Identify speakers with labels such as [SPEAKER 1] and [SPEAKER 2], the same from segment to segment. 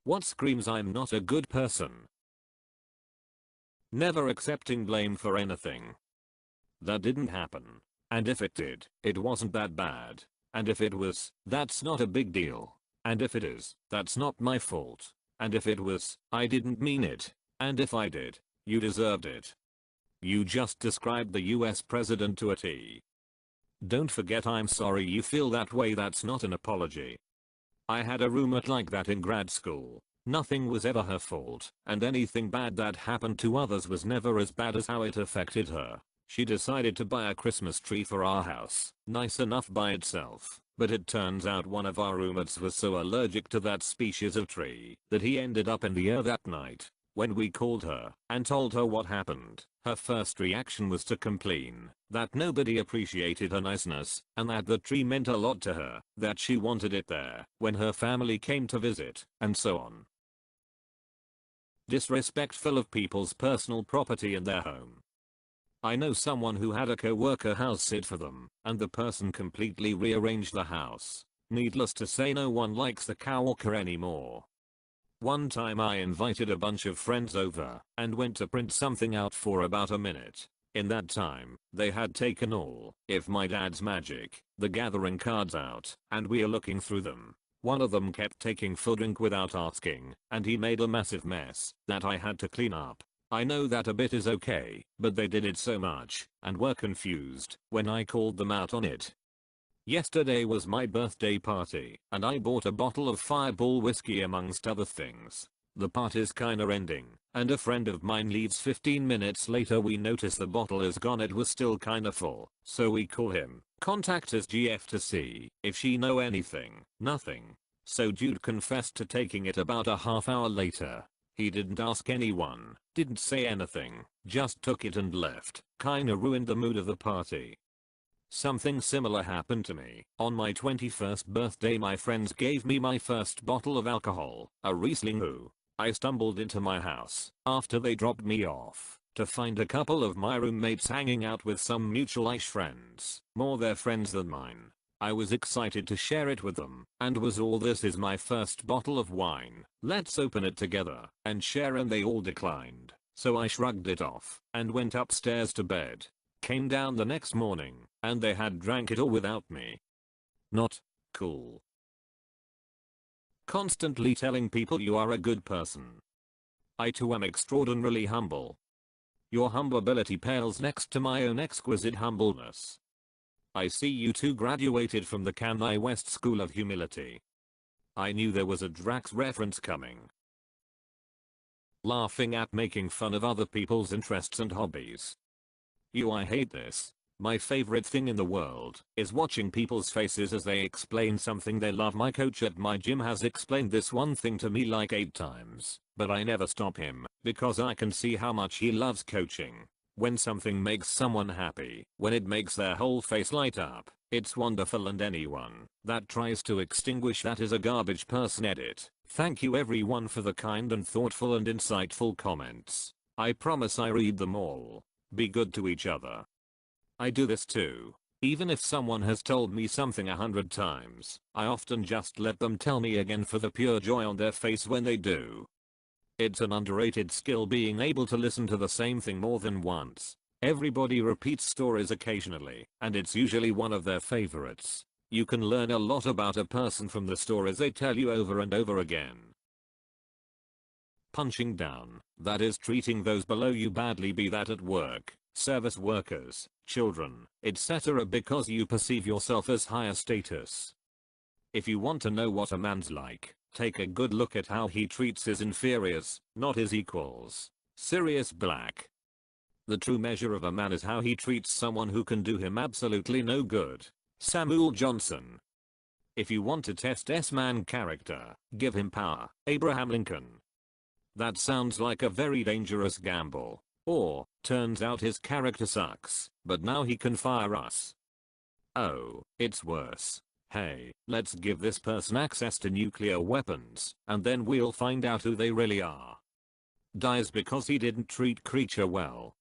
[SPEAKER 1] What screams I'm not a good person? Never accepting blame for anything. That didn't happen. And if it did, it wasn't that bad. And if it was, that's not a big deal. And if it is, that's not my fault. And if it was, I didn't mean it. And if I did, you deserved it. You just described the US president to a T. Don't forget I'm sorry you feel that way, that's not an apology. I had a roommate like that in grad school. Nothing was ever her fault, and anything bad that happened to others was never as bad as how it affected her. She decided to buy a Christmas tree for our house, nice enough by itself, but it turns out one of our roommates was so allergic to that species of tree that he ended up in the air that night. When we called her and told her what happened, her first reaction was to complain that nobody appreciated her niceness and that the tree meant a lot to her, that she wanted it there when her family came to visit, and so on. Disrespectful of people's personal property in their home. I know someone who had a co-worker house sit for them, and the person completely rearranged the house. Needless to say, no one likes the co-worker anymore. One time I invited a bunch of friends over and went to print something out for about a minute. In that time, they had taken all, if my dad's magic, the gathering cards out, and we are looking through them. One of them kept taking food drink without asking, and he made a massive mess that I had to clean up. I know that a bit is okay, but they did it so much and were confused when I called them out on it. Yesterday was my birthday party, and I bought a bottle of Fireball whiskey amongst other things. The party's kinda ending, and a friend of mine leaves 15 minutes later. We notice the bottle is gone. It was still kinda full, so we call him, contact his GF to see if she know anything. Nothing. So dude confessed to taking it about a half hour later. He didn't ask anyone, didn't say anything, just took it and left. Kinda ruined the mood of the party. Something similar happened to me. On my 21st birthday, my friends gave me my first bottle of alcohol, a Riesling. I stumbled into my house after they dropped me off to find a couple of my roommates hanging out with some mutual-ish friends, more their friends than mine. I was excited to share it with them, and was all, this is my first bottle of wine, let's open it together and share, and they all declined. So I shrugged it off and went upstairs to bed. Came down the next morning, and they had drank it all without me. Not cool. Constantly telling people you are a good person. I too am extraordinarily humble. Your humblability pales next to my own exquisite humbleness. I see you two graduated from the Kanye West School of Humility. I knew there was a Drax reference coming. Laughing at making fun of other people's interests and hobbies. I hate this. My favorite thing in the world is watching people's faces as they explain something they love. My coach at my gym has explained this one thing to me like 8 times, but I never stop him because I can see how much he loves coaching. When something makes someone happy, when it makes their whole face light up, it's wonderful, and anyone that tries to extinguish that is a garbage person. Edit. Thank you everyone for the kind and thoughtful and insightful comments. I promise I read them all. Be good to each other. I do this too. Even if someone has told me something 100 times, I often just let them tell me again for the pure joy on their face when they do. It's an underrated skill, being able to listen to the same thing more than once. Everybody repeats stories occasionally, and it's usually one of their favorites. You can learn a lot about a person from the stories they tell you over and over again. Punching down, that is treating those below you badly, be that at work, service workers, children, etc., because you perceive yourself as higher status. If you want to know what a man's like, take a good look at how he treats his inferiors, not his equals. Sirius Black. The true measure of a man is how he treats someone who can do him absolutely no good. Samuel Johnson. If you want to test S-man character, give him power. Abraham Lincoln. That sounds like a very dangerous gamble. Or, turns out his character sucks, but now he can fire us. Oh, it's worse. Hey, let's give this person access to nuclear weapons, and then we'll find out who they really are. Dies because he didn't treat creature well.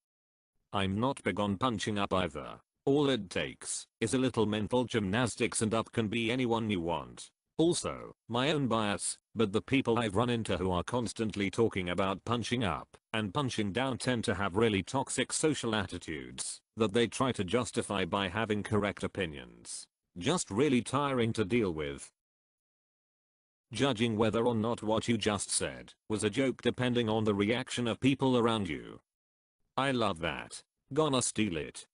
[SPEAKER 1] I'm not big on punching up either. All it takes is a little mental gymnastics and up can be anyone you want. Also, my own bias, but the people I've run into who are constantly talking about punching up and punching down tend to have really toxic social attitudes that they try to justify by having correct opinions. Just really tiring to deal with. Judging whether or not what you just said was a joke depending on the reaction of people around you. I love that. Gonna steal it.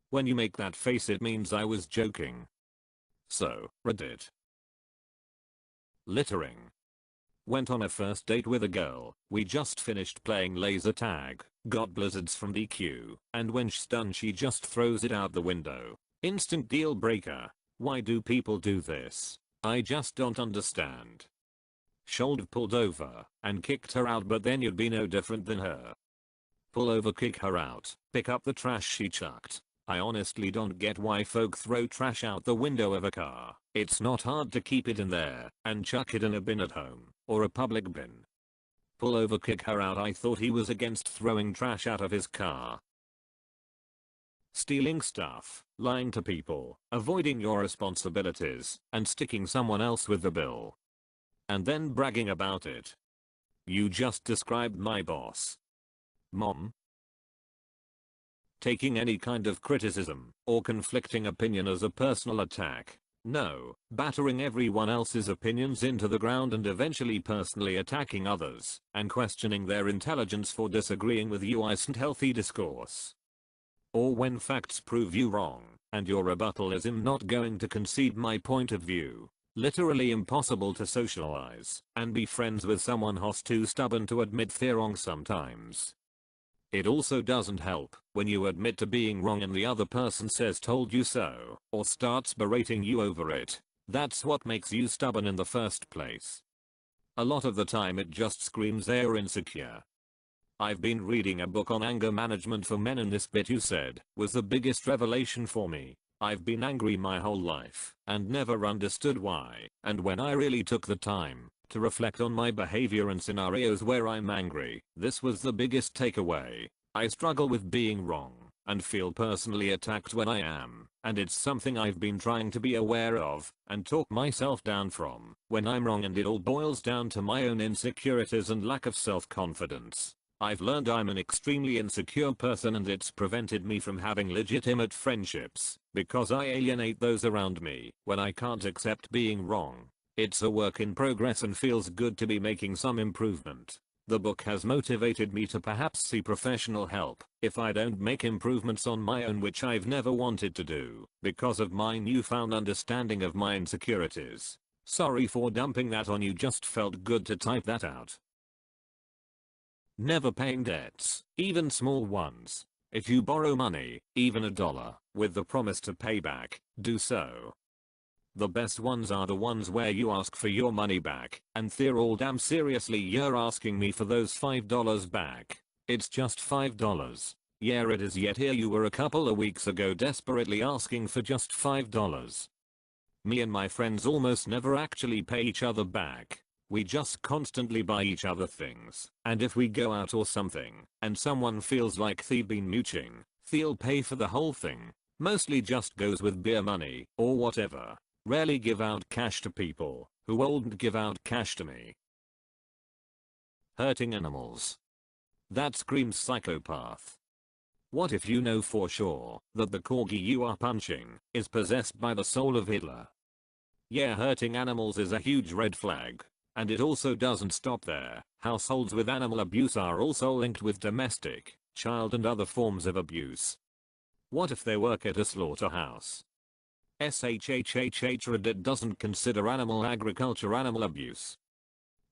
[SPEAKER 1] When you make that face it means I was joking. So, Reddit. Littering. Went on a first date with a girl, we just finished playing laser tag, got blizzards from DQ, and when she's done she just throws it out the window. Instant deal breaker. Why do people do this? I just don't understand. Should've pulled over and kicked her out, but then you'd be no different than her. Pull over, kick her out, pick up the trash she chucked. I honestly don't get why folk throw trash out the window of a car. It's not hard to keep it in there and chuck it in a bin at home or a public bin. Pull over, kick her out. I thought he was against throwing trash out of his car. Stealing stuff, lying to people, avoiding your responsibilities, and sticking someone else with the bill. And then bragging about it. You just described my boss. Mom. Taking any kind of criticism or conflicting opinion as a personal attack. No, battering everyone else's opinions into the ground and eventually personally attacking others and questioning their intelligence for disagreeing with you isn't healthy discourse. Or when facts prove you wrong and your rebuttal is I'm not going to concede my point of view. Literally impossible to socialize and be friends with someone who's too stubborn to admit they're wrong sometimes. It also doesn't help when you admit to being wrong and the other person says told you so or starts berating you over it. That's what makes you stubborn in the first place. A lot of the time it just screams they're insecure. I've been reading a book on anger management for men and this bit you said was the biggest revelation for me. I've been angry my whole life and never understood why, and when I really took the time to reflect on my behavior and scenarios where I'm angry, this was the biggest takeaway. I struggle with being wrong and feel personally attacked when I am, and it's something I've been trying to be aware of and talk myself down from when I'm wrong, and it all boils down to my own insecurities and lack of self-confidence. I've learned I'm an extremely insecure person and it's prevented me from having legitimate friendships because I alienate those around me when I can't accept being wrong. It's a work in progress and feels good to be making some improvement. The book has motivated me to perhaps see professional help if I don't make improvements on my own, which I've never wanted to do because of my newfound understanding of my insecurities. Sorry for dumping that on you, just felt good to type that out. Never paying debts, even small ones. If you borrow money, even $1, with the promise to pay back, do so. The best ones are the ones where you ask for your money back, and they're all damn seriously you're asking me for those $5 back. It's just $5. Yeah it is, yet here you were a couple of weeks ago desperately asking for just $5. Me and my friends almost never actually pay each other back. We just constantly buy each other things, and if we go out or something, and someone feels like they've been mooching, they'll pay for the whole thing. Mostly just goes with beer money, or whatever. Rarely give out cash to people who won't give out cash to me. Hurting animals. That screams psychopath. What if you know for sure that the corgi you are punching is possessed by the soul of Hitler? Yeah, hurting animals is a huge red flag. And it also doesn't stop there. Households with animal abuse are also linked with domestic, child and other forms of abuse. What if they work at a slaughterhouse? Reddit doesn't consider animal agriculture animal abuse.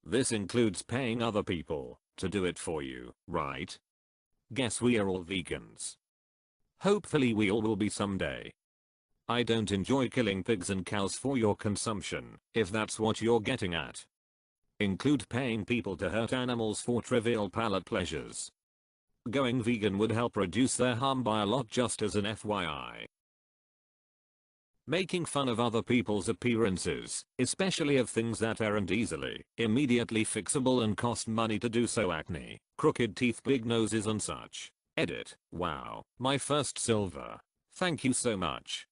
[SPEAKER 1] This includes paying other people to do it for you, right? Guess we are all vegans. Hopefully we all will be someday. I don't enjoy killing pigs and cows for your consumption, if that's what you're getting at. Include paying people to hurt animals for trivial palate pleasures. Going vegan would help reduce their harm by a lot, just as an FYI. Making fun of other people's appearances, especially of things that aren't easily, immediately fixable and cost money to do so. Acne, crooked teeth, big noses and such. Edit. Wow, my first silver. Thank you so much.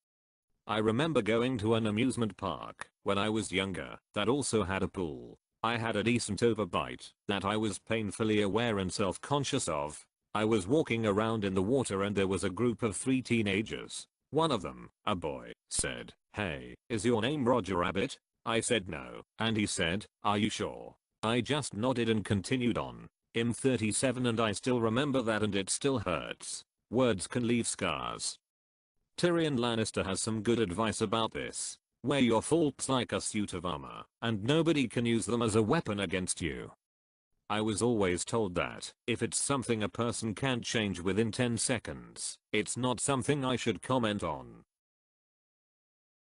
[SPEAKER 1] I remember going to an amusement park when I was younger that also had a pool. I had a decent overbite that I was painfully aware and self-conscious of. I was walking around in the water and there was a group of 3 teenagers. One of them, a boy, said, "Hey, is your name Roger Rabbit?" I said no, and he said, "Are you sure?" I just nodded and continued on. I'm 37 and I still remember that and it still hurts. Words can leave scars. Tyrion Lannister has some good advice about this. Wear your faults like a suit of armor, and nobody can use them as a weapon against you. I was always told that if it's something a person can't change within 10 seconds, it's not something I should comment on.